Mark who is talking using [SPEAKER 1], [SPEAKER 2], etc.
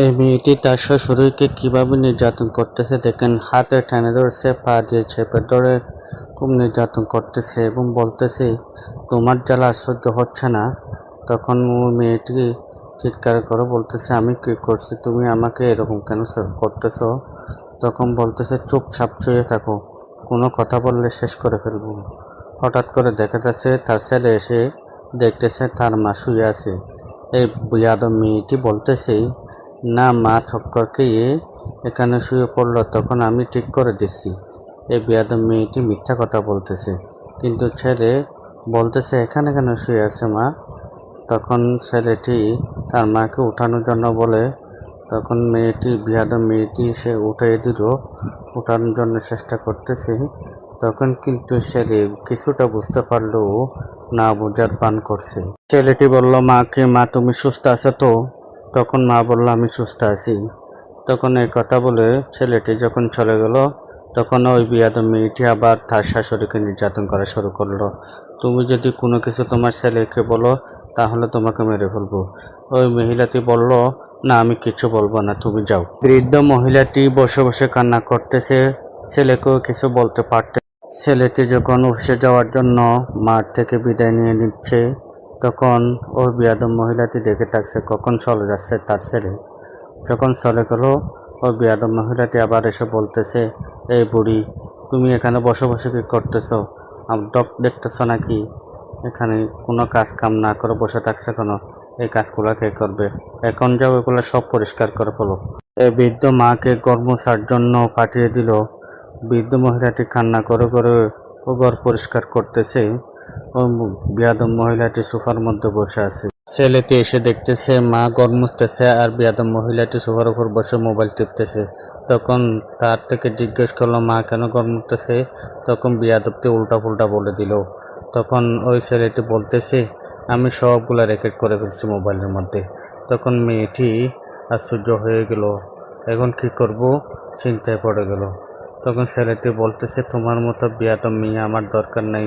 [SPEAKER 1] এই মেয়েটি তার শ্বশুরকে কিভাবে নির্যাতন করতেছে দেখেন, হাতে টেনে ধরছে, পা দিয়ে চেপে ধরে খুব নির্যাতন করতেছে এবং বলতেছে তোমার জ্বালা সহ্য হচ্ছে না। তখন ওই মেয়েটি চিৎকার করে বলতেছে আমি কি করছি, তুমি আমাকে এরকম কেন করতেছো? তখন বলতেছে চুপচাপ শুয়ে থাকো, কোনো কথা বললে শেষ করে ফেলবো। হঠাৎ করে দেখা যাচ্ছে তার ছেলে এসে দেখতেছে তার মা শুয়ে আছে। এই বিয়াদব মেয়েটি বলতেছে না, মা ঠক্কর খেয়ে এখানে শুয়ে পড়লো, তখন আমি ঠিক করে দিচ্ছি। এই বিয়াদব মেয়েটি মিথ্যা কথা বলতেছে, কিন্তু ছেলে বলতেছে এখানে কেন শুয়ে আছে মা? তখন ছেলেটি তার মাকে উঠানোর জন্য বলে, তখন বিয়াদব মেয়েটি সে উঠিয়ে দিল, উঠানোর জন্য চেষ্টা করতেছে। তখন কিন্তু ছেলে কিছুটা বুঝতে পারলেও না বোঝার পান করছে। ছেলেটি বলল মাকে, মা তুমি সুস্থ আছো তো? তখন মা বলল আমি সুস্থ আছি। তখন এই কথা বলে ছেলেটি যখন চলে গেল, তখন ওই বিয়াদব মেয়েটি আবার তার শাশুড়িকে নির্যাতন করা শুরু করলো। তুমি যদি কোনো কিছু তোমার ছেলেকে বলো তাহলে তোমাকে মেরে ফেলবো। ওই মহিলাটি বলল না, আমি কিছু বলবো না, তুমি যাও। বৃদ্ধ মহিলাটি বসে বসে কান্না করতেছে, ছেলেকেও কিছু বলতে পারতে। ছেলেটি যখন উঠে যাওয়ার জন্য মাঠ থেকে বিদায় নিয়ে নিচ্ছে, তখন ওই বিয়াদব মহিলাটি দেখে থাকছে কখন চলে যাচ্ছে তার ছেলে। যখন চলে গেল, ওই বিয়াদব মহিলাটি আবার এসে বলতেছে এই বুড়ি, তুমি এখানে বসে বসে কি করতেছো? ডক দেখতেছো নাকি? এখানে কোনো কাজ কাম না করে বসে থাকছে কেন? এই কাজগুলো কে করবে? এখন যাও, এগুলো সব পরিষ্কার করে ফেলো। এই বৃদ্ধ মাকে ঘর মোছার জন্য পাঠিয়ে দিল। বৃদ্ধ মহিলাটি কান্না করে করে ও ঘর পরিষ্কার করতেছে। ও বিয়াদব মহিলাটি সোফার মধ্যে বসে আছে। ছেলেটি এসে দেখতেছে মা ঘর মুছতেছে আর বিয়াদব মহিলাটি সোফার উপর বসে মোবাইল টিপতেছে। তখন তার থেকে জিজ্ঞেস করলো মা কেন ঘর মুছতেছে? তখন বিয়াদবটি উল্টা পুল্টা বলে দিল। তখন ওই ছেলেটি বলতেছে আমি সবগুলা রেকর্ড করে ফেলছি মোবাইলের মধ্যে। তখন মেয়েটি আশ্চর্য হয়ে গেল, এখন কি করব চিন্তায় পড়ে গেল। তখন ছেলেটি বলতেছে তোমার মতো বিয়াদব মেয়ে আমার দরকার নাই।